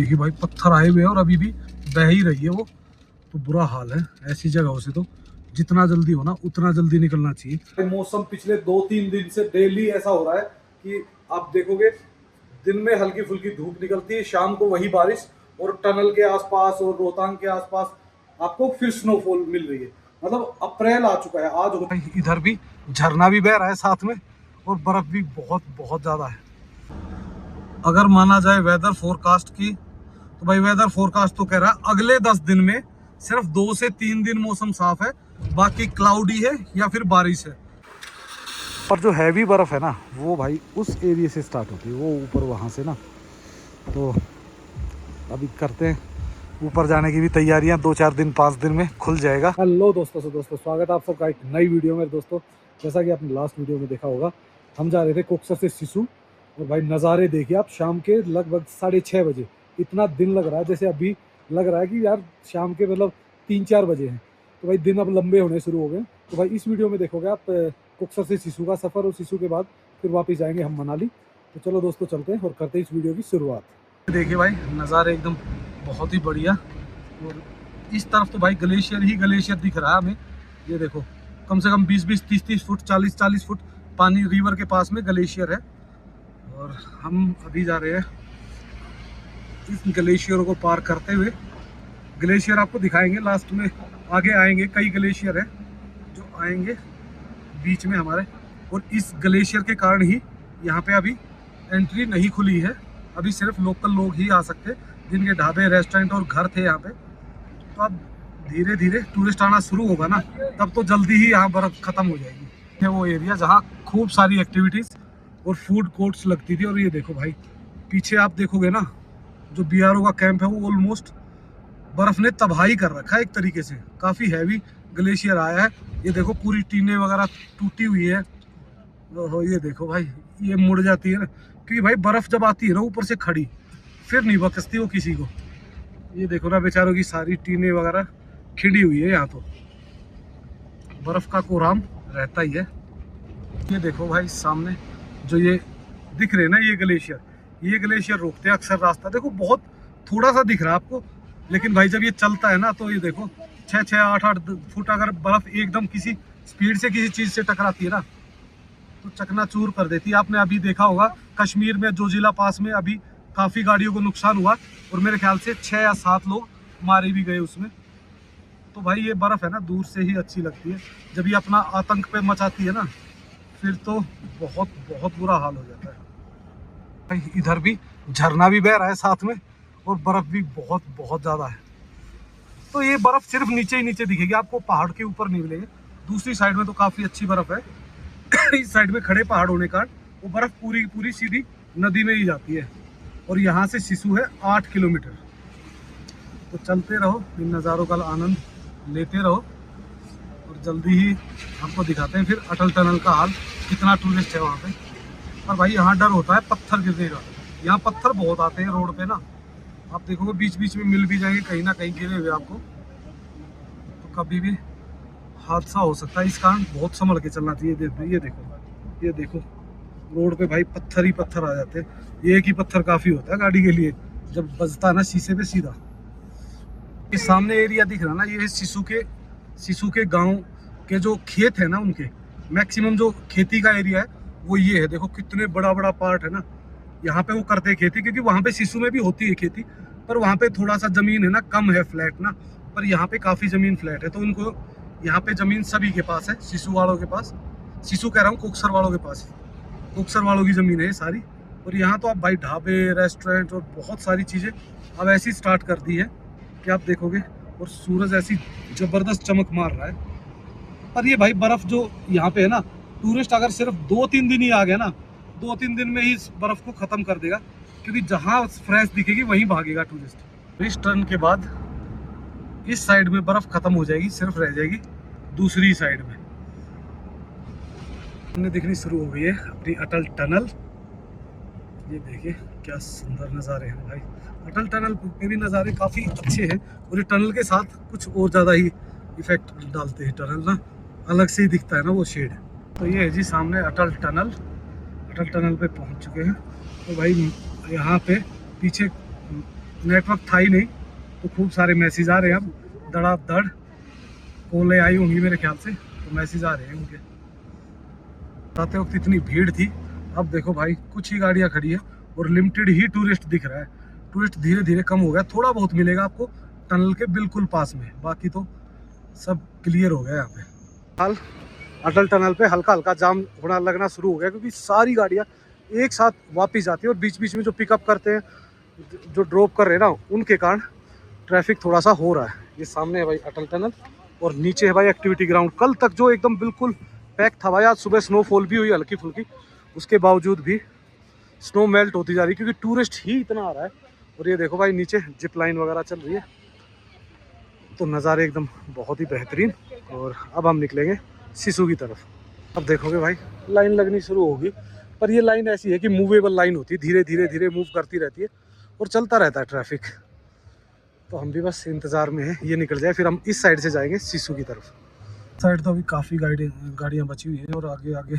देखिए भाई पत्थर आए हुए हैं और अभी भी बह ही रही है वो, तो बुरा हाल है ऐसी जगहों से। तो जितना जल्दी हो ना उतना जल्दी निकलना चाहिए। मौसम पिछले 2-3 दिन से डेली ऐसा हो रहा है कि आप देखोगे दिन में हल्की फुल्की धूप निकलती है, शाम को वही बारिश, और टनल के आसपास और रोहतांग के आसपास आपको फिर स्नोफॉल मिल रही है। मतलब अप्रैल आ चुका है आज। इधर भी झरना भी बह रहा है साथ में, और बर्फ भी बहुत बहुत ज्यादा है। अगर माना जाए वेदर फोरकास्ट की, तो भाई वेदर फोरकास्ट तो कह रहा है अगले 10 दिन में सिर्फ 2 से 3 दिन मौसम साफ है, बाकी क्लाउडी है या फिर बारिश है। पर जो हैवी बर्फ है ना वो भाई उस एरिया से स्टार्ट होती है, वो ऊपर वहां से ना। तो अभी करते हैं ऊपर जाने की भी तैयारियां, 2-4 दिन 5 दिन में खुल जाएगा। हेलो दोस्तों स्वागत है आप सबका एक नई वीडियो में। दोस्तों जैसा कि आपने लास्ट वीडियो में देखा होगा, हम जा रहे थे कोकसर से सिसु, और भाई नज़ारे देखिए आप शाम के लगभग 6:30 बजे। इतना दिन लग रहा है जैसे अभी लग रहा है कि यार शाम के मतलब 3-4 बजे हैं। तो भाई दिन अब लंबे होने शुरू हो गए। तो भाई इस वीडियो में देखोगे आप कोकसर से सिसु का सफ़र, और सिसु के बाद फिर वापस जाएंगे हम मनाली। तो चलो दोस्तों चलते हैं और करते हैं इस वीडियो की शुरुआत। देखिए भाई नज़ारे एकदम बहुत ही बढ़िया, और इस तरफ तो भाई ग्लेशियर ही ग्लेशियर दिख रहा है हमें। ये देखो कम से कम 20-20, 30-30 फुट, 40-40 फुट पानी रिवर के पास में ग्लेशियर है। और हम अभी जा रहे हैं इस ग्लेशियर को पार करते हुए। ग्लेशियर आपको दिखाएंगे लास्ट में, आगे आएंगे कई ग्लेशियर है जो आएंगे बीच में हमारे। और इस ग्लेशियर के कारण ही यहाँ पे अभी एंट्री नहीं खुली है, अभी सिर्फ लोकल लोग ही आ सकते, जिनके ढाबे रेस्टोरेंट और घर थे यहाँ पे। तो अब धीरे धीरे टूरिस्ट आना शुरू होगा ना, तब तो जल्दी ही यहाँ बर्फ खत्म हो जाएगी। ये वो एरिया जहाँ खूब सारी एक्टिविटीज़ और फूड कोर्ट्स लगती थी। और ये देखो भाई पीछे आप देखोगे ना, जो BRO का कैंप है वो ऑलमोस्ट बर्फ ने तबाही कर रखा है एक तरीके से। काफ़ी हैवी ग्लेशियर आया है। ये देखो पूरी टीनें वगैरह टूटी हुई है। ये देखो भाई ये मुड़ जाती है ना, क्योंकि भाई बर्फ़ जब आती है ना ऊपर से खड़ी, फिर नहीं बकसती वो किसी को। ये देखो ना बेचारों की सारी टीनें वगैरह खिंडी हुई है। यहाँ तो बर्फ़ का कोहराम रहता ही है। ये देखो भाई सामने जो ये दिख रहे हैं ना, ये ग्लेशियर रोकते हैं अक्सर रास्ता। देखो बहुत थोड़ा सा दिख रहा है आपको, लेकिन भाई जब ये चलता है ना तो ये देखो 6-6, 8-8 फुट अगर बर्फ एकदम किसी स्पीड से किसी चीज़ से टकराती है ना तो चकनाचूर कर देती है। आपने अभी देखा होगा कश्मीर में जोजिला पास में अभी काफ़ी गाड़ियों को नुकसान हुआ, और मेरे ख्याल से 6 या 7 लोग मारे भी गए उसमें। तो भाई ये बर्फ़ है ना दूर से ही अच्छी लगती है, जब ये अपना आतंक पे मचाती है ना फिर तो बहुत बहुत बुरा हाल हो जाता है। भाई इधर भी झरना भी बह रहा है साथ में, और बर्फ भी बहुत बहुत ज़्यादा है। तो ये बर्फ सिर्फ नीचे ही नीचे दिखेगी आपको, पहाड़ के ऊपर नहीं मिलेगी। दूसरी साइड में तो काफ़ी अच्छी बर्फ है। इस साइड में खड़े पहाड़ होने का वो बर्फ पूरी पूरी सीधी नदी में ही जाती है। और यहाँ से सिसु है 8 किलोमीटर। तो चलते रहो, इन नज़ारों का आनंद लेते रहो, और जल्दी ही आपको दिखाते हैं फिर अटल टनल का हाल। कितना टूरिस्ट है वहाँ पे। और भाई यहाँ डर होता है पत्थर गिरने का, यहाँ पत्थर बहुत आते हैं रोड पे ना। आप देखोगे बीच बीच में मिल भी जाएंगे कहीं ना कहीं गिरे हुए आपको, तो कभी भी हादसा हो सकता है। इस कारण बहुत संभल के चलना चाहिए। ये देखो रोड पे भाई पत्थर ही पत्थर आ जाते हैं। ये एक ही पत्थर काफ़ी होता है गाड़ी के लिए जब बजता है ना शीशे पे सीधा। ये सामने एरिया दिख रहा है ना, ये सिसु के गांव के जो खेत है ना, उनके मैक्सिमम जो खेती का एरिया है वो ये है। देखो कितने बड़ा बड़ा पार्ट है ना, यहाँ पे वो करते हैं खेती, क्योंकि वहाँ पे सिसु में भी होती है खेती, पर वहाँ पे थोड़ा सा ज़मीन है ना कम है, फ्लैट ना। पर यहाँ पे काफ़ी ज़मीन फ्लैट है, तो उनको यहाँ पे ज़मीन सभी के पास है। सिसु वालों के पास, सिसु कह रहा हूँ कोकसर वालों के पास, कोकसर वालों की ज़मीन है ये सारी। और यहाँ तो आप भाई ढाबे रेस्टोरेंट और बहुत सारी चीज़ें अब ऐसी स्टार्ट कर दी है कि आप देखोगे। और सूरज ऐसी ज़बरदस्त चमक मार रहा है। पर ये भाई बर्फ़ जो यहाँ पे है ना, टूरिस्ट अगर सिर्फ 2-3 दिन ही आ गया ना, 2-3 दिन में ही इस बर्फ़ को ख़त्म कर देगा, क्योंकि जहाँ फ्रेश दिखेगी वहीं भागेगा टूरिस्ट। इस टर्न के बाद इस साइड में बर्फ़ ख़त्म हो जाएगी, सिर्फ रह जाएगी दूसरी साइड में। हमने दिखनी शुरू हो गई है अपनी अटल टनल। ये देखिए क्या सुंदर नज़ारे हैं भाई। अटल टनल के भी नज़ारे काफ़ी अच्छे हैं, और ये टनल के साथ कुछ और ज़्यादा ही इफेक्ट डालते हैं। टनल ना अलग से ही दिखता है ना वो शेड। तो ये है जी सामने अटल टनल पे पहुंच चुके हैं। तो भाई यहाँ पे पीछे नेटवर्क था ही नहीं, तो खूब सारे मैसेज आ रहे हैं अब धड़ाधड़, कॉलें आई होंगी मेरे ख्याल से, तो मैसेज आ रहे हैं उनके। आते वक्त इतनी भीड़ थी, अब देखो भाई कुछ ही गाड़ियाँ खड़ी है और लिमिटेड ही टूरिस्ट दिख रहा है। टूरिस्ट धीरे धीरे कम हो गया, थोड़ा बहुत मिलेगा आपको टनल के बिल्कुल पास में, बाकी तो सब क्लियर हो गया यहाँ पे। हाल अटल टनल पे हल्का हल्का जाम होना लगना शुरू हो गया, क्योंकि सारी गाड़ियाँ एक साथ वापस जाती है और बीच बीच में जो पिकअप करते हैं, जो ड्रॉप कर रहे हैं ना, उनके कारण ट्रैफिक थोड़ा सा हो रहा है। ये सामने है भाई अटल टनल और नीचे है भाई एक्टिविटी ग्राउंड। कल तक जो एकदम बिल्कुल पैक था भाई, आज सुबह स्नोफॉल भी हुई हल्की फुल्की, उसके बावजूद भी स्नो मेल्ट होती जा रही है, क्योंकि टूरिस्ट ही इतना आ रहा है। और ये देखो भाई नीचे जिप लाइन वगैरह चल रही है, तो नज़ारे एकदम बहुत ही बेहतरीन। और अब हम निकलेंगे सिसु की तरफ। अब देखोगे भाई लाइन लगनी शुरू होगी, पर ये लाइन ऐसी है कि मूवेबल लाइन होती है, धीरे धीरे धीरे मूव करती रहती है और चलता रहता है ट्रैफिक। तो हम भी बस इंतज़ार में है ये निकल जाए, फिर हम इस साइड से जाएंगे सिसु की तरफ। साइड तो अभी काफ़ी गाड़ियाँ बची हुई है, और आगे आगे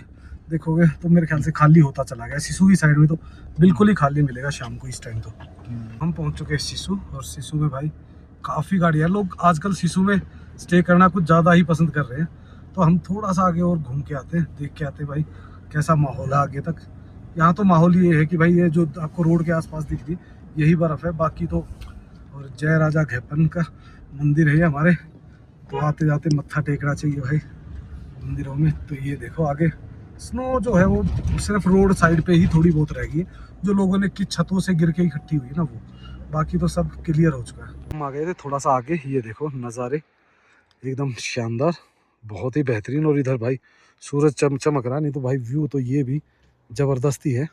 देखोगे तो मेरे ख्याल से खाली होता चला गया। सिसु की साइड में तो बिल्कुल ही खाली मिलेगा शाम को इस टाइम तो। हम पहुंच चुके हैं सिसु, और सिसु में भाई काफ़ी गाड़ियाँ, लोग आजकल सिसु में स्टे करना कुछ ज़्यादा ही पसंद कर रहे हैं। तो हम थोड़ा सा आगे और घूम के आते हैं, देख के आते हैं भाई कैसा माहौल है आगे तक। यहाँ तो माहौल ये है कि भाई ये जो आपको रोड के आसपास दिख रही यही बर्फ़ है, बाकी तो। और जय राजा घेपन का मंदिर है हमारे, तो आते जाते मत्था टेकना चाहिए भाई मंदिरों में। तो ये देखो आगे स्नो जो है वो सिर्फ रोड साइड पे ही थोड़ी बहुत रह गई, जो लोगों ने की छतों से गिर के इकट्ठी हुई ना, वो बाकी तो सब क्लियर हो चुका है। हम आ गए थे थोड़ा सा आगे, ये देखो नज़ारे एकदम शानदार, बहुत ही बेहतरीन। और इधर भाई सूरज चमक रहा, नहीं तो भाई व्यू तो ये भी ज़बरदस्ती है।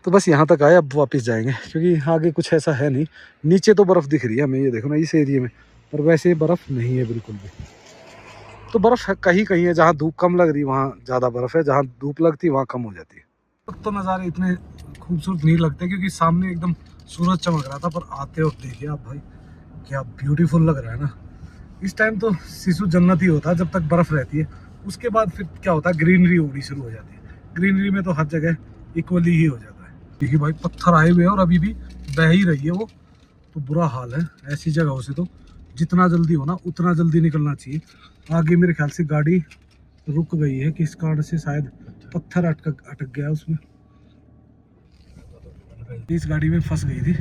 तो बस यहाँ तक आए, अब वापस जाएंगे, क्योंकि आगे कुछ ऐसा है नहीं। नीचे तो बर्फ़ दिख रही है हमें, ये देखो ना इस एरिया में, पर वैसे बर्फ़ नहीं है बिल्कुल भी। तो बर्फ़ कहीं कहीं है, जहाँ धूप कम लग रही वहाँ ज़्यादा बर्फ़ है, जहाँ धूप लगती वहाँ कम हो जाती है। तो नज़ारे इतने खूबसूरत नहीं लगते, क्योंकि सामने एकदम सूरज चमक रहा था, पर आते वक्त देखिए आप भाई क्या ब्यूटीफुल लग रहा है ना। इस टाइम तो सिसु जन्नत ही होता है जब तक बर्फ़ रहती है, उसके बाद फिर क्या होता है, ग्रीनरी होनी शुरू हो जाती है। ग्रीनरी में तो हर जगह इक्वली ही हो जाता है। देखिए भाई पत्थर आए हुए हैं और अभी भी बह ही रही है वो, तो बुरा हाल है ऐसी जगहों से। तो जितना जल्दी हो ना उतना जल्दी निकलना चाहिए। आगे मेरे ख्याल से गाड़ी रुक गई है, किस कारण से, शायद पत्थर अटक गया उसमें, इस गाड़ी में फंस गई थी।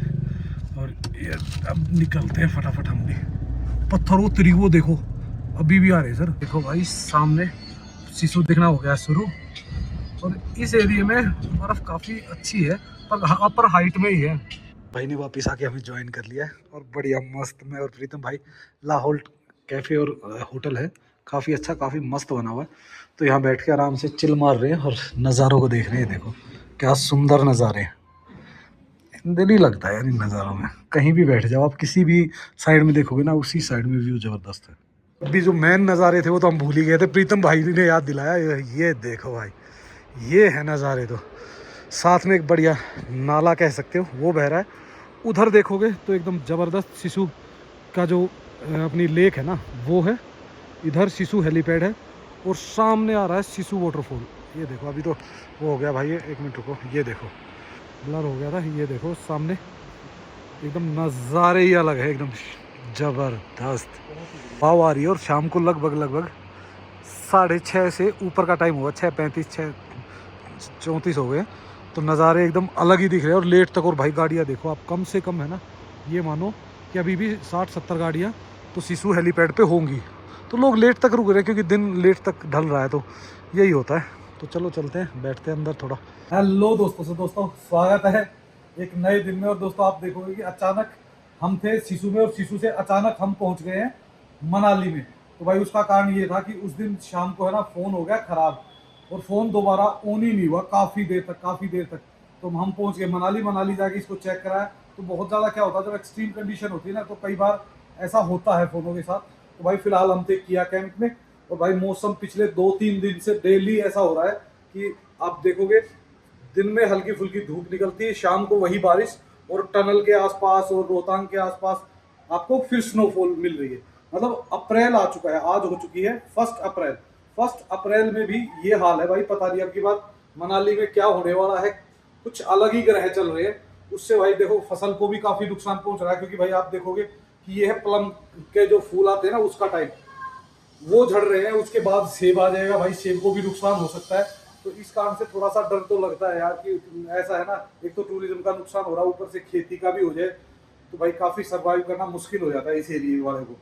और ये अब निकलते हैं फटाफट हम भी। पत्थर वो तिरी वो देखो अभी भी आ रहे सर। देखो भाई सामने सिसु दिखना हो गया शुरू, और इस एरिया में बर्फ काफ़ी अच्छी है, पर अपर हाइट में ही है। भाई ने वापस आके हमें ज्वाइन कर लिया है, और बढ़िया मस्त, मैं और प्रीतम भाई लाहौल कैफ़े और होटल है, काफ़ी अच्छा काफ़ी मस्त बना हुआ है। तो यहाँ बैठ के आराम से चिल मार रहे हैं और नज़ारों को देख रहे हैं। देखो क्या सुंदर नज़ारे हैं, दिल ही लगता है यार इन नज़ारों में। कहीं भी बैठ जाओ आप, किसी भी साइड में देखोगे ना, उसी साइड में व्यू ज़बरदस्त है। अभी जो मेन नज़ारे थे वो तो हम भूल ही गए थे, प्रीतम भाई ने याद दिलाया। ये देखो भाई ये है नज़ारे, तो साथ में एक बढ़िया नाला कह सकते हो वो बह रहा है। उधर देखोगे तो एकदम ज़बरदस्त सिसु का जो अपनी लेक है ना वो है, इधर सिसु हेलीपैड है, और सामने आ रहा है सिसु वाटरफॉल। ये देखो अभी तो वो हो गया भाई, ये 1 मिनट रुको, ये देखो ब्लर हो गया था। ये देखो सामने एकदम नज़ारे ही अलग है, एकदम ज़बरदस्त हवा आ रही है। और शाम को लगभग 6:30 से ऊपर का टाइम हुआ, 6:35 6:34 हो गए, तो नज़ारे एकदम अलग ही दिख रहे हैं। और लेट तक, और भाई गाड़ियाँ देखो आप, कम से कम है ना, ये मानो कि अभी भी 60-70 गाड़ियाँ तो सिसु हेलीपैड पे होंगी। तो लोग लेट तक रुक रहे हैं, क्योंकि दिन लेट तक ढल रहा है, तो यही होता है। तो चलो चलते हैं, बैठते हैं अंदर थोड़ा। हेलो दोस्तों स्वागत है एक नए दिन में। और दोस्तों आप देखोगे कि अचानक हम थे सिसु में, और सिसु से अचानक हम पहुंच गए हैं मनाली में। तो भाई उसका कारण ये था कि उस दिन शाम को है ना फ़ोन हो गया ख़राब, और फ़ोन दोबारा ऑन ही नहीं हुआ काफ़ी देर तक। तो हम पहुंच गए मनाली जाके इसको चेक कराया। तो बहुत ज़्यादा क्या होता है, जब एक्सट्रीम कंडीशन होती है ना, तो कई बार ऐसा होता है फ़ोनों के साथ। तो भाई फिलहाल हम थे किया कैंप में, और भाई मौसम पिछले 2-3 दिन से डेली ऐसा हो रहा है कि आप देखोगे दिन में हल्की फुल्की धूप निकलती है, शाम को वही बारिश, और टनल के आसपास और रोहतांग के आसपास आपको फिर स्नोफॉल मिल रही है। मतलब अप्रैल आ चुका है, आज हो चुकी है 1 अप्रैल में भी ये हाल है भाई। पता नहीं अब की बात मनाली में क्या होने वाला है, कुछ अलग ही ग्रह चल रहे हैं। उससे भाई देखो फसल को भी काफी नुकसान पहुंच रहा है, क्योंकि भाई आप देखोगे कि ये है प्लम के जो फूल आते हैं ना उसका टाइप, वो झड़ रहे हैं, उसके बाद सेब आ जाएगा भाई, सेब को भी नुकसान हो सकता है। तो इस कारण से थोड़ा सा डर तो लगता है यार कि ऐसा है ना, एक तो टूरिज्म का नुकसान हो रहा है, ऊपर से खेती का भी हो जाए तो भाई काफी सर्वाइव करना मुश्किल हो जाता है इस एरिया वाले को।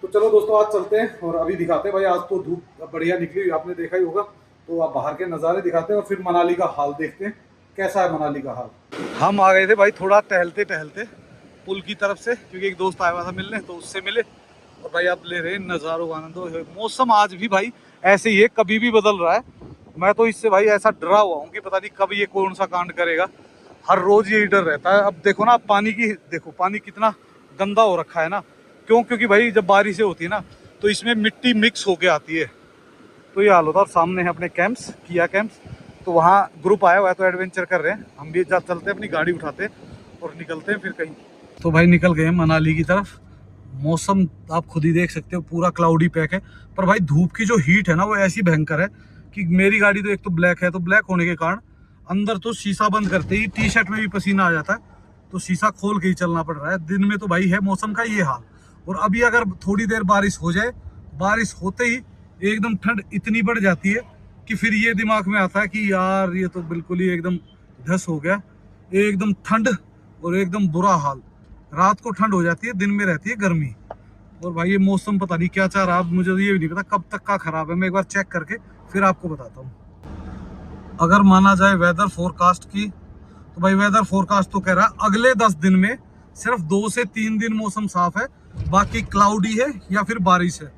तो चलो दोस्तों आज चलते हैं और अभी दिखाते हैं भाई, आज तो धूप बढ़िया निकली आपने देखा ही होगा, तो आप बाहर के नज़ारे दिखाते हैं और फिर मनाली का हाल देखते हैं कैसा है मनाली का हाल। हम आ गए थे भाई थोड़ा टहलते टहलते पुल की तरफ से, क्योंकि एक दोस्त आया हुआ था मिलने, तो उससे मिले और भाई आप ले रहे हैं नज़ारों का आनंद। मौसम आज भी भाई ऐसे ही है, कभी भी बदल रहा है। मैं तो इससे भाई ऐसा डरा हुआ हूँ कि पता नहीं कब ये कौन सा कांड करेगा, हर रोज यही डर रहता है। अब देखो ना पानी की, देखो पानी कितना गंदा हो रखा है ना, क्यों? क्योंकि भाई जब बारिशें होती है ना तो इसमें मिट्टी मिक्स होके आती है, तो ये हाल होता है। सामने है अपने कैंप्स, किया कैंप्स, तो वहाँ ग्रुप आया हुआ है तो एडवेंचर कर रहे हैं। हम भी चलते हैं, अपनी गाड़ी उठाते हैं और निकलते हैं फिर कहीं। तो भाई निकल गए मनाली की तरफ। मौसम आप खुद ही देख सकते हो, पूरा क्लाउडी पैक है, पर भाई धूप की जो हीट है ना वो ऐसी भयंकर है कि मेरी गाड़ी तो एक तो ब्लैक है, तो ब्लैक होने के कारण अंदर तो शीशा बंद करते ही टी शर्ट में भी पसीना आ जाता है, तो शीशा खोल के ही चलना पड़ रहा है। दिन में तो भाई है मौसम का ये हाल, और अभी अगर थोड़ी देर बारिश हो जाए, बारिश होते ही एकदम ठंड इतनी बढ़ जाती है कि फिर ये दिमाग में आता है कि यार ये तो बिल्कुल ही एकदम धस हो गया, एकदम ठंड और एकदम बुरा हाल। रात को ठंड हो जाती है, दिन में रहती है गर्मी। और भाई ये मौसम पता नहीं क्या चाह रहा है, मुझे ये भी नहीं पता कब तक का खराब है। मैं एक बार चेक करके फिर आपको बताता हूँ। अगर माना जाए वेदर फोरकास्ट की, तो भाई वेदर फोरकास्ट तो कह रहा है अगले 10 दिन में सिर्फ 2 से 3 दिन मौसम साफ है, बाकी क्लाउडी है या फिर बारिश है।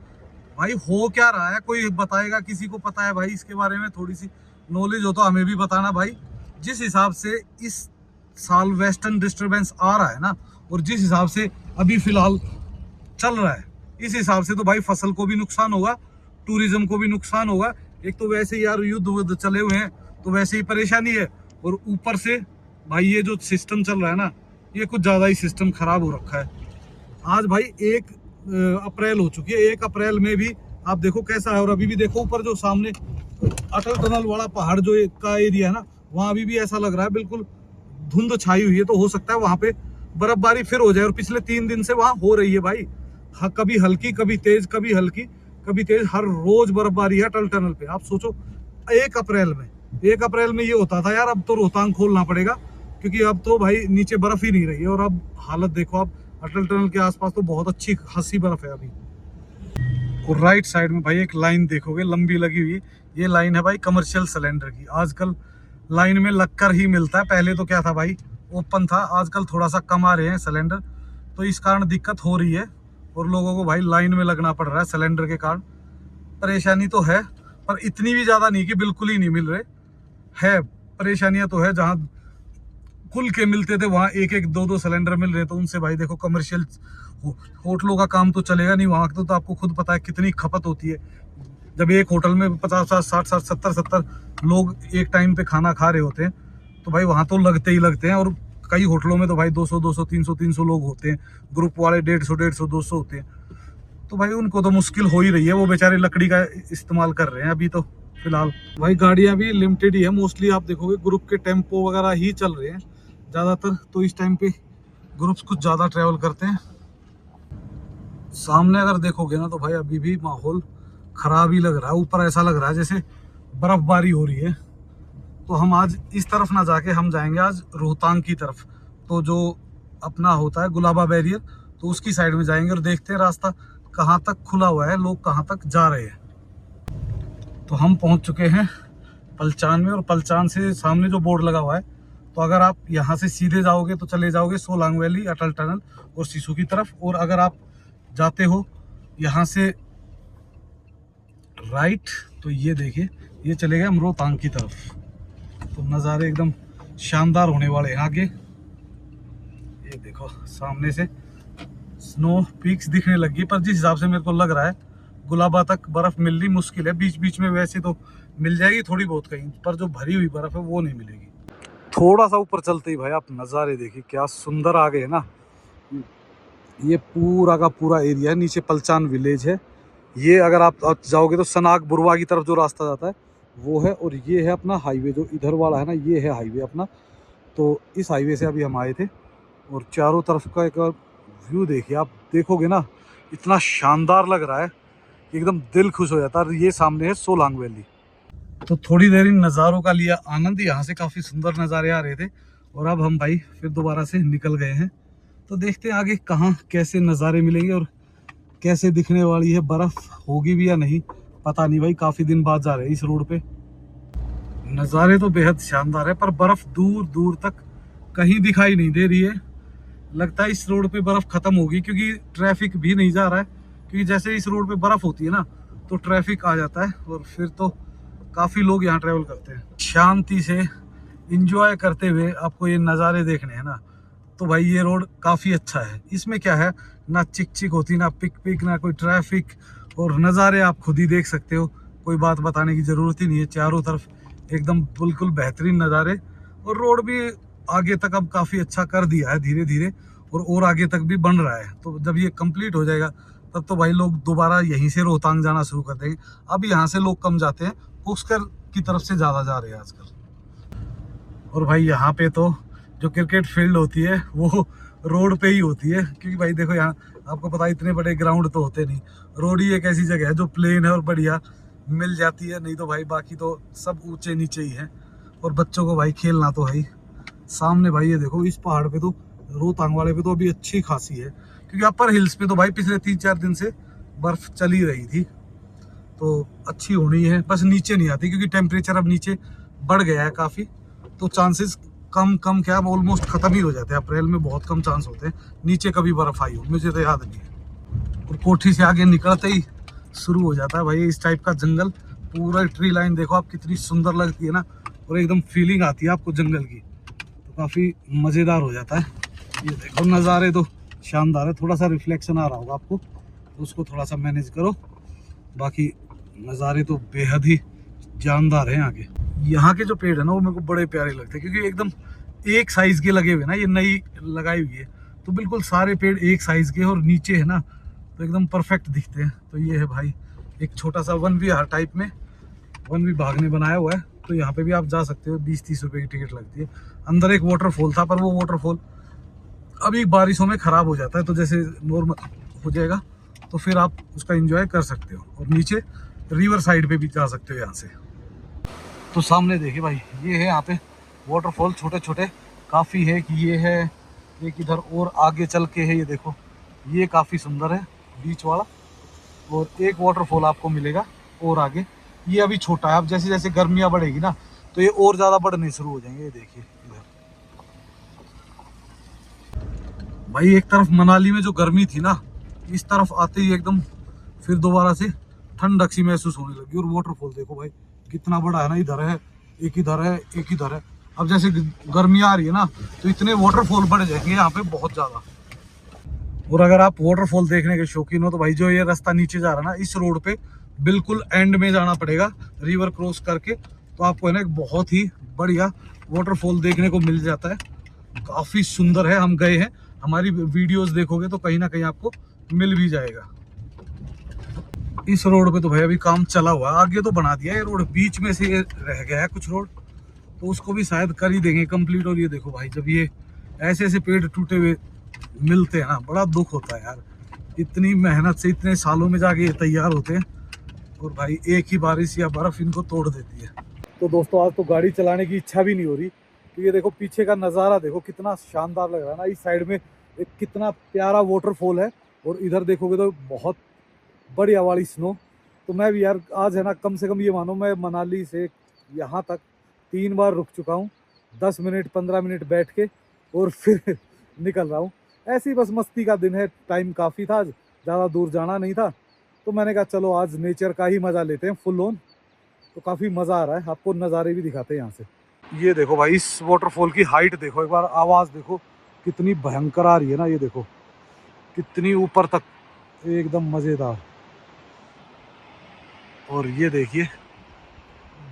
भाई हो क्या रहा है, कोई बताएगा? किसी को पता है भाई इसके बारे में? थोड़ी सी नॉलेज हो तो हमें भी बताना भाई। जिस हिसाब से इस साल वेस्टर्न डिस्टरबेंस आ रहा है ना, और जिस हिसाब से अभी फिलहाल चल रहा है, इस हिसाब से तो भाई फसल को भी नुकसान होगा, टूरिज्म को भी नुकसान होगा। एक तो वैसे यार युद्ध चले हुए हैं तो वैसे ही परेशानी है, और ऊपर से भाई ये जो सिस्टम चल रहा है ना, ये कुछ ज़्यादा ही सिस्टम खराब हो रखा है। आज भाई 1 अप्रैल हो चुकी है, 1 अप्रैल में भी आप देखो कैसा है। और अभी भी देखो ऊपर जो सामने अटल टनल वाला पहाड़ जो का एरिया है ना, वहाँ अभी भी ऐसा लग रहा है बिल्कुल धुंध छाई हुई है, तो हो सकता है वहाँ पे बर्फबारी फिर हो जाए। और पिछले 3 दिन से वहाँ हो रही है भाई, हाँ, कभी हल्की कभी तेज, कभी हल्की कभी तेज, हर रोज बर्फबारी है अटल टनल पे। आप सोचो 1 अप्रैल में, 1 अप्रैल में ये होता था यार, अब तो रोहतांग खोलना पड़ेगा, क्योंकि अब तो भाई नीचे बर्फ ही नहीं रही है। और अब हालत देखो आप, अटल टनल के आसपास तो बहुत अच्छी खासी बर्फ है अभी। और राइट साइड में भाई एक लाइन देखोगे लंबी लगी हुई, ये लाइन है भाई कमर्शियल सिलेंडर की। आजकल लाइन में लगकर ही मिलता है, पहले तो क्या था भाई ओपन था, आजकल थोड़ा सा कम आ रहे हैं सिलेंडर, तो इस कारण दिक्कत हो रही है और लोगों को भाई लाइन में लगना पड़ रहा है सिलेंडर के कारण। परेशानी तो है, पर इतनी भी ज़्यादा नहीं कि बिल्कुल ही नहीं मिल रहे है। परेशानियां तो है, जहाँ खुल के मिलते थे वहाँ 1-1, 2-2 सिलेंडर मिल रहे, तो उनसे भाई देखो कमर्शियल होटलों का काम तो चलेगा नहीं वहाँ तो आपको खुद पता है कितनी खपत होती है। जब एक होटल में 50-60, 70 लोग एक टाइम पे खाना खा रहे होते हैं, तो भाई वहाँ तो लगते ही लगते हैं। और कई होटलों में तो भाई 200 300 लोग होते हैं, ग्रुप वाले 150 200 होते हैं, तो भाई उनको तो मुश्किल हो ही रही है, वो बेचारे लकड़ी का इस्तेमाल कर रहे हैं अभी तो फिलहाल। भाई गाड़ियाँ भी लिमिटेड ही है, मोस्टली आप देखोगे ग्रुप के टेम्पो वगैरह ही चल रहे हैं ज़्यादातर, तो इस टाइम पे ग्रुप्स कुछ ज़्यादा ट्रैवल करते हैं। सामने अगर देखोगे ना तो भाई अभी भी माहौल खराब ही लग रहा है, ऊपर ऐसा लग रहा है जैसे बर्फबारी हो रही है। तो हम आज इस तरफ ना जाके हम जाएंगे आज रोहतांग की तरफ, तो जो अपना होता है गुलाबा बैरियर, तो उसकी साइड में जाएंगे और देखते हैं रास्ता कहाँ तक खुला हुआ है, लोग कहाँ तक जा रहे हैं। तो हम पहुंच चुके हैं पलचान में, और पलचान से सामने जो बोर्ड लगा हुआ है, तो अगर आप यहाँ से सीधे जाओगे तो चले जाओगे सोलांग वैली, अटल टनल और सिसु की तरफ, और अगर आप जाते हो यहाँ से राइट तो ये देखिए ये चले गए हम रोहतांग की तरफ। तो नज़ारे एकदम शानदार होने वाले हैं आगे। ये देखो सामने से स्नो पीक्स दिखने लगी, पर जिस हिसाब से मेरे को लग रहा है गुलाबा तक बर्फ मिलनी मुश्किल है। बीच बीच में वैसे तो मिल जाएगी थोड़ी बहुत कहीं, पर जो भरी हुई बर्फ है वो नहीं मिलेगी। थोड़ा सा ऊपर चलते ही भाई आप नज़ारे देखिए क्या सुंदर आ गए ना। ये पूरा का पूरा एरिया है, नीचे पलचान विलेज है। ये अगर आप जाओगे तो सनाग बुरवा की तरफ जो रास्ता जाता है वो है, और ये है अपना हाईवे जो इधर वाला है ना, ये है हाईवे अपना। तो इस हाईवे से अभी हम आए थे और चारों तरफ का एक व्यू देखिए, आप देखोगे ना इतना शानदार लग रहा है, एकदम दिल खुश हो जाता है। और ये सामने है सोलांग वैली। तो थोड़ी देर इन नज़ारों का लिया आनंद, यहाँ से काफ़ी सुंदर नज़ारे आ रहे थे और अब हम भाई फिर दोबारा से निकल गए हैं। तो देखते हैं आगे कहाँ कैसे नज़ारे मिलेंगे और कैसे दिखने वाली है, बर्फ़ होगी भी या नहीं पता नहीं भाई, काफ़ी दिन बाद जा रहे हैं इस रोड पे। नज़ारे तो बेहद शानदार है पर बर्फ़ दूर दूर तक कहीं दिखाई नहीं दे रही है। लगता है इस रोड पे बर्फ़ ख़त्म होगी क्योंकि ट्रैफिक भी नहीं जा रहा है, क्योंकि जैसे इस रोड पे बर्फ़ होती है ना तो ट्रैफिक आ जाता है और फिर तो काफ़ी लोग यहाँ ट्रैवल करते हैं। शांति से इंजॉय करते हुए आपको ये नज़ारे देखने हैं ना, तो भाई ये रोड काफ़ी अच्छा है। इसमें क्या है, ना चिक चिक होती, ना पिक पिक, ना कोई ट्रैफिक, और नज़ारे आप खुद ही देख सकते हो, कोई बात बताने की ज़रूरत ही नहीं है। चारों तरफ एकदम बिल्कुल बेहतरीन नज़ारे, और रोड भी आगे तक अब काफ़ी अच्छा कर दिया है धीरे धीरे, और आगे तक भी बन रहा है। तो जब ये कंप्लीट हो जाएगा तब तो भाई लोग दोबारा यहीं से रोहतांग जाना शुरू कर देंगे। अब यहाँ से लोग कम जाते हैं, पुष्कर की तरफ से ज़्यादा जा रहे हैं आजकल। और भाई यहाँ पे तो जो क्रिकेट फील्ड होती है वो रोड पे ही होती है, क्योंकि भाई देखो यहाँ आपको पता है इतने बड़े ग्राउंड तो होते नहीं। रोड ही एक ऐसी जगह है जो प्लेन है और बढ़िया मिल जाती है, नहीं तो भाई बाकी तो सब ऊंचे नीचे ही है। और बच्चों को भाई खेलना तो है ही। सामने भाई ये देखो इस पहाड़ पे तो, रोहतांग वाले पे तो अभी अच्छी खासी है, क्योंकि अपर हिल्स पे तो भाई पिछले 3-4 दिन से बर्फ चली रही थी, तो अच्छी होनी है। बस नीचे नहीं आती क्योंकि टेम्परेचर अब नीचे बढ़ गया है काफ़ी, तो चांसेस कम क्या ऑलमोस्ट ख़त्म ही हो जाते हैं। अप्रैल में बहुत कम चांस होते हैं नीचे कभी बर्फ़ आई हो, मुझे तो याद नहीं है। और कोठी से आगे निकलते ही शुरू हो जाता है भाई इस टाइप का जंगल। पूरा ट्री लाइन देखो आप कितनी सुंदर लगती है ना, और एकदम फीलिंग आती है आपको जंगल की, तो काफ़ी मज़ेदार हो जाता है। ये देखो नज़ारे तो शानदार है। थोड़ा सा रिफ्लेक्शन आ रहा होगा आपको, तो उसको थोड़ा सा मैनेज करो, बाकी नज़ारे तो बेहद ही जानदार हैं। आगे यहाँ के जो पेड़ है ना वो मेरे को बड़े प्यारे लगते हैं, क्योंकि एकदम एक साइज़ के लगे हुए ना, ये नई लगाई हुई है तो बिल्कुल सारे पेड़ एक साइज़ के, और नीचे है ना तो एकदम परफेक्ट दिखते हैं। तो ये है भाई एक छोटा सा वन विहार टाइप में, वन विभाग ने बनाया हुआ है, तो यहाँ पे भी आप जा सकते हो। 20-30 रुपए की टिकट लगती है। अंदर एक वाटरफॉल था, पर वो वाटरफॉल अभी बारिशों में ख़राब हो जाता है, तो जैसे नॉर्मल हो जाएगा तो फिर आप उसका एंजॉय कर सकते हो। और नीचे रिवर साइड पे भी जा सकते हो यहाँ से। तो सामने देखिए भाई ये है यहाँ पे वाटरफॉल, छोटे छोटे काफ़ी है कि ये है एक इधर, और आगे चल के है ये देखो, ये काफ़ी सुंदर है बीच वाला। और एक वाटरफॉल आपको मिलेगा और आगे, ये अभी छोटा है। अब जैसे जैसे गर्मियाँ बढ़ेगी ना तो ये और ज़्यादा बढ़ने शुरू हो जाएंगे। ये देखिए इधर भाई, एक तरफ मनाली में जो गर्मी थी ना, इस तरफ आते ही एकदम फिर दोबारा से ठंडक सी महसूस होने लगी। और वाटरफॉल देखो भाई कितना बड़ा है ना, इधर है एक, इधर है एक, इधर है। अब जैसे गर्मी आ रही है ना तो इतने वाटरफॉल बढ़ जाएंगे यहाँ पे बहुत ज़्यादा। और अगर आप वाटरफॉल देखने के शौकीन हो तो भाई जो ये रास्ता नीचे जा रहा है ना, इस रोड पे बिल्कुल एंड में जाना पड़ेगा रिवर क्रॉस करके, तो आपको है ना एक बहुत ही बढ़िया वाटरफॉल देखने को मिल जाता है। काफ़ी सुंदर है, हम गए हैं, हमारी वीडियोस देखोगे तो कहीं ना कहीं आपको मिल भी जाएगा। इस रोड पे तो भाई अभी काम चला हुआ है, आगे तो बना दिया है रोड, बीच में से ये रह गया है कुछ रोड, तो उसको भी शायद कर ही देंगे कंप्लीट। और ये देखो भाई जब ये ऐसे ऐसे पेड़ टूटे हुए मिलते हैं ना, बड़ा दुख होता है यार। इतनी मेहनत से इतने सालों में जाके ये तैयार होते हैं, और भाई एक ही बारिश या बर्फ इनको तोड़ देती है। तो दोस्तों आज तो गाड़ी चलाने की इच्छा भी नहीं हो रही, क्योंकि देखो पीछे का नज़ारा देखो कितना शानदार लग रहा है ना। इस साइड में एक कितना प्यारा वाटरफॉल है, और इधर देखोगे तो बहुत बढ़िया वाली स्नो। तो मैं भी यार आज है ना, कम से कम ये मानो मैं मनाली से यहाँ तक 3 बार रुक चुका हूँ, 10 मिनट 15 मिनट बैठ के और फिर निकल रहा हूँ। ऐसी बस मस्ती का दिन है, टाइम काफ़ी था, ज़्यादा दूर जाना नहीं था, तो मैंने कहा चलो आज नेचर का ही मज़ा लेते हैं फुल ऑन। तो काफ़ी मज़ा आ रहा है, आपको नज़ारे भी दिखाते हैं यहाँ से। ये देखो भाई इस वाटरफॉल की हाइट देखो एक बार, आवाज़ देखो कितनी भयंकर आ रही है ना, ये देखो कितनी ऊपर तक, एकदम मज़ेदार। और ये देखिए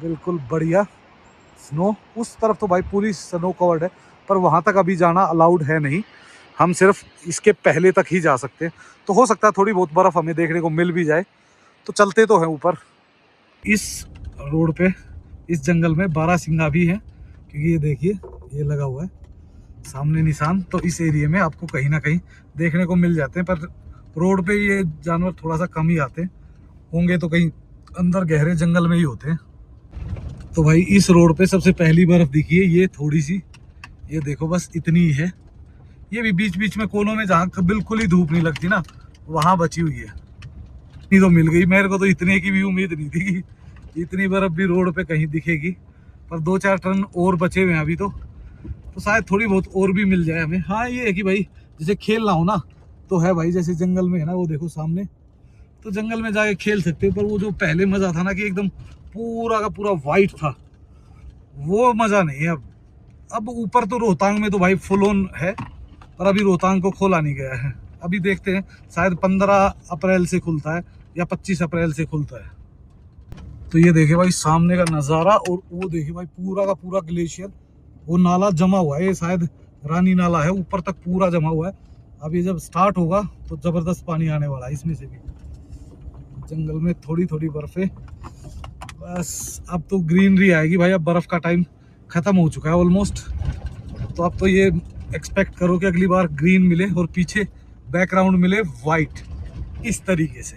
बिल्कुल बढ़िया स्नो। उस तरफ तो भाई पूरी स्नो कवर्ड है, पर वहाँ तक अभी जाना अलाउड है नहीं, हम सिर्फ इसके पहले तक ही जा सकते हैं। तो हो सकता है थोड़ी बहुत बर्फ़ हमें देखने को मिल भी जाए, तो चलते तो हैं ऊपर। इस रोड पे इस जंगल में बारहसिंगा भी है, क्योंकि ये देखिए ये लगा हुआ है सामने निशान। तो इस एरिया में आपको कहीं ना कहीं देखने को मिल जाते हैं, पर रोड पे ये जानवर थोड़ा सा कम ही आते होंगे, तो कहीं अंदर गहरे जंगल में ही होते हैं। तो भाई इस रोड पे सबसे पहली बर्फ दिखी है, ये थोड़ी सी, ये देखो बस इतनी ही है। ये भी बीच बीच में कोनों में जहाँ बिल्कुल ही धूप नहीं लगती ना, वहां बची हुई है। इतनी तो मिल गई, मेरे को तो इतने की भी उम्मीद नहीं थी कि इतनी बर्फ भी रोड पे कहीं दिखेगी। पर 2-4 टन और बचे हुए हैं अभी तो शायद थोड़ी बहुत और भी मिल जाए हमें। हाँ ये है कि भाई जैसे खेलना हो ना तो है भाई, जैसे जंगल में है ना, वो देखो सामने, तो जंगल में जाके खेल सकते हो। पर वो जो पहले मजा था ना कि एकदम पूरा का पूरा वाइट था, वो मजा नहीं है अब ऊपर तो रोहतांग में तो भाई फुल ऑन है, पर अभी रोहतांग को खोला नहीं गया है। अभी देखते हैं, शायद 15 अप्रैल से खुलता है या 25 अप्रैल से खुलता है। तो ये देखे भाई सामने का नज़ारा, और वो देखे भाई पूरा का पूरा ग्लेशियर, वो नाला जमा हुआ है, ये शायद रानी नाला है, ऊपर तक पूरा जमा हुआ है। अब ये जब स्टार्ट होगा तो जबरदस्त पानी आने वाला है इसमें से भी। जंगल में थोड़ी थोड़ी बर्फे, बस अब तो ग्रीनरी आएगी भाई। अब बर्फ का टाइम खत्म हो चुका है ऑलमोस्ट, तो अब तो ये एक्सपेक्ट करो कि अगली बार ग्रीन मिले और पीछे बैकग्राउंड मिले वाइट इस तरीके से,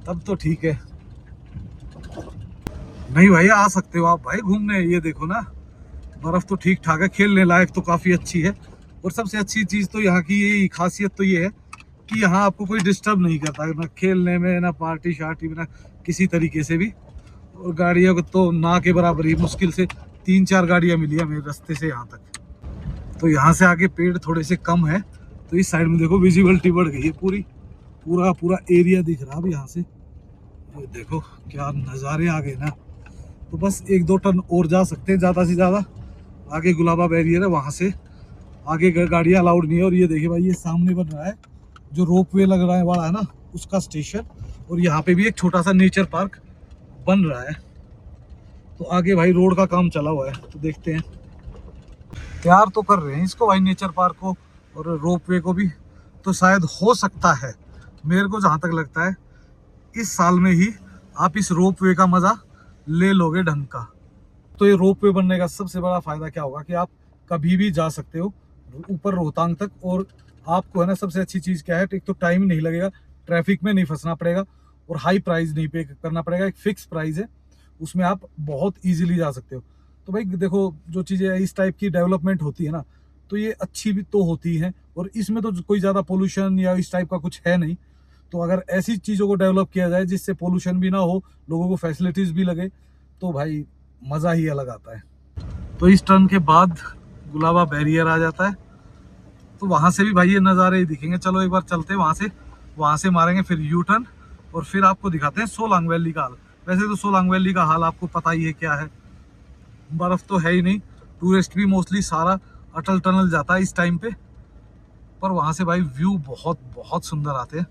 तब तो ठीक है। नहीं भाई आ सकते हो आप भाई घूमने, ये देखो ना बर्फ तो ठीक ठाक है, खेलने लायक तो काफी अच्छी है। और सबसे अच्छी चीज तो यहाँ की ये खासियत तो ये है कि यहाँ आपको कोई डिस्टर्ब नहीं करता, ना खेलने में, ना पार्टी शार्टी में, ना किसी तरीके से भी। और गाड़ियों को तो ना के बराबर ही, मुश्किल से 3-4 गाड़ियाँ मिली है मेरे रास्ते से यहाँ तक। तो यहाँ से आगे पेड़ थोड़े से कम है, तो इस साइड में देखो विजिबिलिटी बढ़ गई है, पूरा पूरा एरिया दिख रहा है अब यहाँ से। ये देखो क्या नज़ारे आ गए ना। तो बस 1-2 टन और जा सकते हैं ज़्यादा से ज़्यादा। आगे गुलाबा बैरियर है, वहाँ से आगे गाड़ियाँ अलाउड नहीं है। और ये देखिए भाई ये सामने बन रहा है जो रोप वे लग रहा है वाला है ना, उसका स्टेशन। और यहाँ पे भी एक छोटा सा नेचर पार्क बन रहा है। तो आगे भाई रोड का काम चला हुआ है, तो देखते हैं, तैयार तो कर रहे हैं इसको भाई, नेचर पार्क को और रोप वे को भी। तो शायद हो सकता है, मेरे को जहाँ तक लगता है, इस साल में ही आप इस रोप वे का मज़ा ले लोगे ढंग का। तो ये रोप वे बनने का सबसे बड़ा फायदा क्या होगा कि आप कभी भी जा सकते हो ऊपर रोहतांग तक। और आपको है ना सबसे अच्छी चीज़ क्या है, एक तो टाइम नहीं लगेगा, ट्रैफिक में नहीं फंसना पड़ेगा, और हाई प्राइस नहीं पे करना पड़ेगा। एक फिक्स प्राइस है, उसमें आप बहुत इजीली जा सकते हो। तो भाई देखो जो चीज़ें इस टाइप की डेवलपमेंट होती है ना, तो ये अच्छी भी तो होती है, और इसमें तो कोई ज़्यादा पोल्यूशन या इस टाइप का कुछ है नहीं। तो अगर ऐसी चीज़ों को डेवलप किया जाए जिससे पोल्यूशन भी ना हो, लोगों को फैसिलिटीज़ भी लगे, तो भाई मज़ा ही अलग आता है। तो इस टर्न के बाद गुलाबा बैरियर आ जाता है, तो वहाँ से भी भाई ये नज़ारे ही दिखेंगे। चलो एक बार चलते हैं वहाँ से मारेंगे फिर यू टर्न, और फिर आपको दिखाते हैं सोलांग वैली का हाल। वैसे तो सोलांग वैली का हाल आपको पता ही है क्या है, बर्फ़ तो है ही नहीं। टूरिस्ट भी मोस्टली सारा अटल टनल जाता है इस टाइम पे, पर वहाँ से भाई व्यू बहुत बहुत सुंदर आते हैं।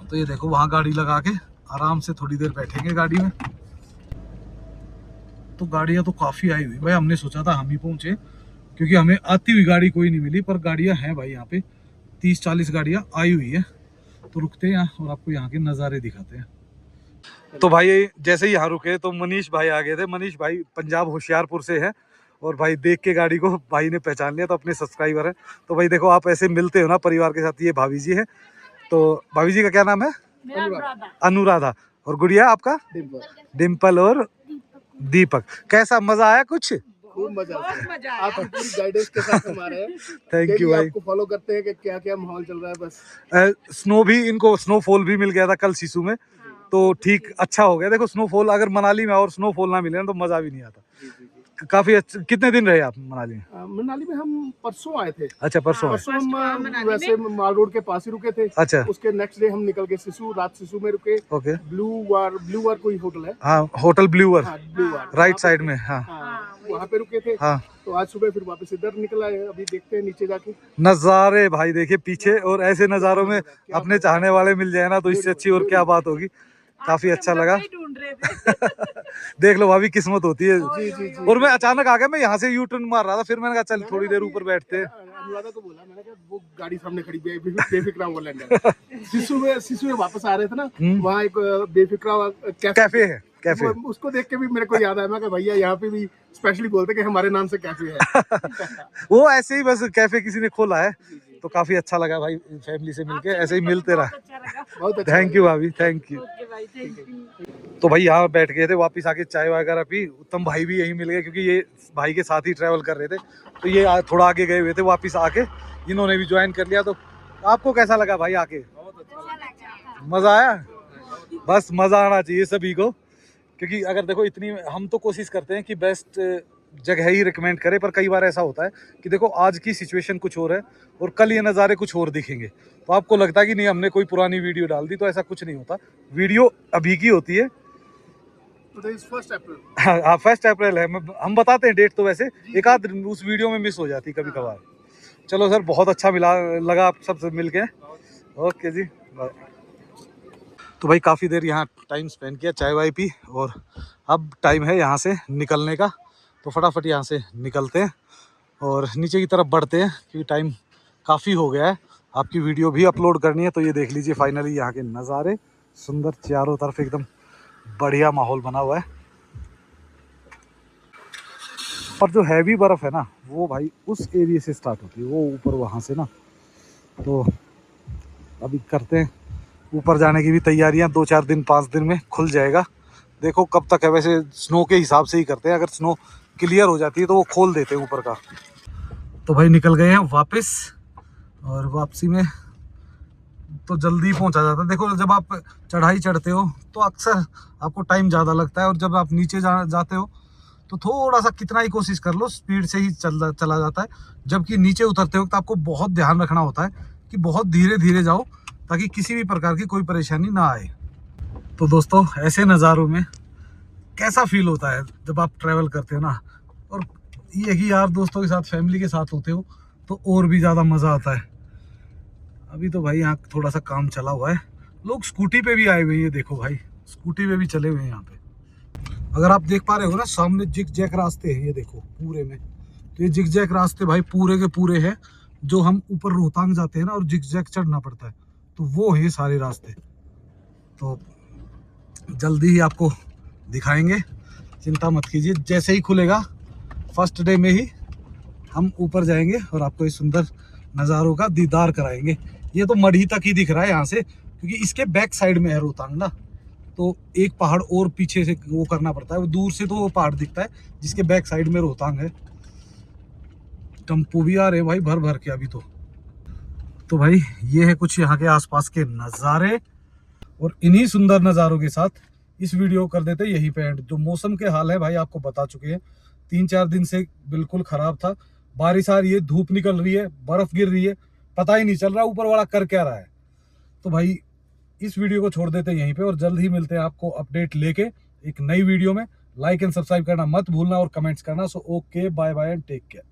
तो ये देखो वहाँ गाड़ी लगा के आराम से थोड़ी देर बैठेंगे गाड़ी में। तो गाड़ियाँ तो काफ़ी आई हुई भाई, हमने सोचा था हम ही पहुँचे, क्योंकि हमें आती हुई गाड़ी कोई नहीं मिली, पर गाड़ियाँ हैं भाई यहाँ पे 30-40 गाड़ियाँ आई हुई है। तो रुकते हैं यहाँ और आपको यहाँ के नज़ारे दिखाते हैं। तो भाई जैसे ही यहाँ रुके तो मनीष भाई आ गए थे। मनीष भाई पंजाब होशियारपुर से है, और भाई देख के गाड़ी को भाई ने पहचान लिया, तो अपने सब्सक्राइबर हैं। तो भाई देखो आप ऐसे मिलते हो ना परिवार के साथ। ये भाभी जी है, तो भाभी जी का क्या नाम है? अनुराधा। और गुड़िया आपका? डिम्पल और दीपक। कैसा मजा आया? कुछ खूब मजा आता है, आपकी पूरी गाइडेंस के साथ हमारे हैं। थैंक यू भाई। आपको फॉलो करते हैं कि क्या क्या माहौल चल रहा है। बस स्नो भी, इनको स्नोफॉल भी मिल गया था कल सिसु में, तो ठीक अच्छा हो गया। देखो स्नोफॉल अगर मनाली में और स्नोफॉल ना मिले तो मजा भी नहीं आता। काफी अच्छा। कितने दिन रहे आप मनाली में? मनाली में हम परसों आए थे। अच्छा परसों आए। परसों हम वैसे माल रोड के पास ही रुके थे। अच्छा। उसके नेक्स्ट डे हम निकल के सिसु, रात सिसु में रुके। ओके। ब्लू वार कोई होटल है। हाँ होटल ब्लू वार, ब्लू वार राइट साइड में। हाँ वहाँ पे रुके थे। हाँ। तो आज सुबह फिर वापस इधर निकल आए। अभी देखते हैं नीचे जाके नज़ारे भाई देखिए पीछे, और ऐसे नज़ारों में अपने चाहने वाले मिल जाए ना, तो इससे अच्छी और क्या बात होगी। काफी अच्छा लगा। देख लो भाभी किस्मत होती है। जी। और मैं अचानक आ गया, मैं यहाँ से यू टर्न मार रहा था, फिर मैंने कहा चल थोड़ी देर ऊपर बैठते हैं। अनुराधा को बोला, मैंने कहा वो गाड़ी सामने खड़ी बेफिक्रा वॉलैंड है। शिशु में वापस आ रहे थे ना, वहाँ एक बेफिक्रा कैफे है, कैफे। उसको देख के भी मेरे को याद आया, मैं कहा भैया यहाँ पे भी स्पेशली बोलते कि हमारे नाम से कैफे है। वो ऐसे ही बस कैफे किसी ने खोला है, तो काफी अच्छा लगा भाई, फैमिली से मिलके ऐसे ही मिलते रहा। बहुत अच्छा। थैंक यू भाभी, थैंक यू। तो भाई यहाँ बैठ गए थे, वापस आके चाय वगैरह पी। उत्तम भाई भी यहीं मिल गए, क्योंकि ये भाई के साथ ही ट्रैवल कर रहे थे, तो ये थोड़ा आगे गए हुए थे, वापस आके इन्होंने भी ज्वाइन कर लिया। तो आपको कैसा लगा भाई आके? मजा आया? बस मजा आना चाहिए सभी को, क्योंकि अगर देखो इतनी, हम तो कोशिश करते हैं कि बेस्ट जगह ही रिकमेंड करें, पर कई बार ऐसा होता है कि देखो आज की सिचुएशन कुछ और है और कल ये नज़ारे कुछ और दिखेंगे, तो आपको लगता है कि नहीं हमने कोई पुरानी वीडियो डाल दी, तो ऐसा कुछ नहीं होता। वीडियो अभी की होती है। फर्स्ट अप्रैल, हाँ 1 अप्रैल है, हम बताते हैं डेट, तो वैसे एक आध उस वीडियो में मिस हो जाती कभी कभार। चलो सर, बहुत अच्छा लगा आप सबसे मिलके। ओके जी, बाय। तो भाई काफ़ी देर यहाँ टाइम स्पेंड किया, चाय वाय पी, और अब टाइम है यहाँ से निकलने का। तो फटाफट यहाँ से निकलते हैं और नीचे की तरफ बढ़ते हैं, क्योंकि टाइम काफ़ी हो गया है। आपकी वीडियो भी अपलोड करनी है। तो ये देख लीजिए फाइनली यहाँ के नज़ारे, सुंदर चारों तरफ एकदम बढ़िया माहौल बना हुआ है। पर जो हैवी बर्फ़ है ना, वो भाई उस एरिया से स्टार्ट होती है, वो ऊपर वहाँ से ना। तो अभी करते हैं ऊपर जाने की भी तैयारियां, 2-4 दिन 5 दिन में खुल जाएगा। देखो कब तक है, वैसे स्नो के हिसाब से ही करते हैं, अगर स्नो क्लियर हो जाती है तो वो खोल देते हैं ऊपर का। तो भाई निकल गए हैं वापस, और वापसी में तो जल्दी पहुंचा जाता है। देखो जब आप चढ़ाई चढ़ते हो तो अक्सर आपको टाइम ज़्यादा लगता है, और जब आप नीचे जाते हो तो थोड़ा सा कितना ही कोशिश कर लो स्पीड से ही चला जाता है। जबकि नीचे उतरते वक्त आपको बहुत ध्यान रखना होता है कि बहुत धीरे धीरे जाओ, ताकि किसी भी प्रकार की कोई परेशानी ना आए। तो दोस्तों ऐसे नज़ारों में कैसा फील होता है जब आप ट्रैवल करते हो ना, और ये कि यार दोस्तों के साथ, फैमिली के साथ होते हो तो और भी ज़्यादा मज़ा आता है। अभी तो भाई यहाँ थोड़ा सा काम चला हुआ है, लोग स्कूटी पे भी आए हुए हैं, देखो भाई स्कूटी पे भी चले हुए हैं यहाँ पे। अगर आप देख पा रहे हो ना, सामने जिग जैक रास्ते हैं, ये देखो पूरे में। तो ये जिग जैक रास्ते भाई पूरे के पूरे हैं, जो हम ऊपर रोहतांग जाते हैं ना और जिग जैक चढ़ना पड़ता है, तो वो है सारे रास्ते। तो जल्दी ही आपको दिखाएंगे, चिंता मत कीजिए। जैसे ही खुलेगा फर्स्ट डे में ही हम ऊपर जाएंगे और आपको इस सुंदर नज़ारों का दीदार कराएंगे। ये तो मढ़ी तक ही दिख रहा है यहाँ से, क्योंकि इसके बैक साइड में है रोहतांग ना, तो एक पहाड़ और पीछे से वो करना पड़ता है। वो दूर से तो वो पहाड़ दिखता है जिसके बैक साइड में रोहतांग है। टेम्पो भी आ रहे हैं भाई भर भर के अभी तो भाई ये है कुछ यहाँ के आसपास के नज़ारे, और इन्हीं सुंदर नज़ारों के साथ इस वीडियो को कर देते यहीं पे एंड। जो मौसम के हाल है भाई आपको बता चुके हैं, 3-4 दिन से बिल्कुल ख़राब था, बारिश आ रही है, धूप निकल रही है, बर्फ़ गिर रही है, पता ही नहीं चल रहा ऊपर वाला कर क्या रहा है। तो भाई इस वीडियो को छोड़ देते हैं यहीं पे, और जल्द ही मिलते हैं आपको अपडेट लेके एक नई वीडियो में। लाइक एंड सब्सक्राइब करना मत भूलना और कमेंट्स करना। So okay, bye bye and take care.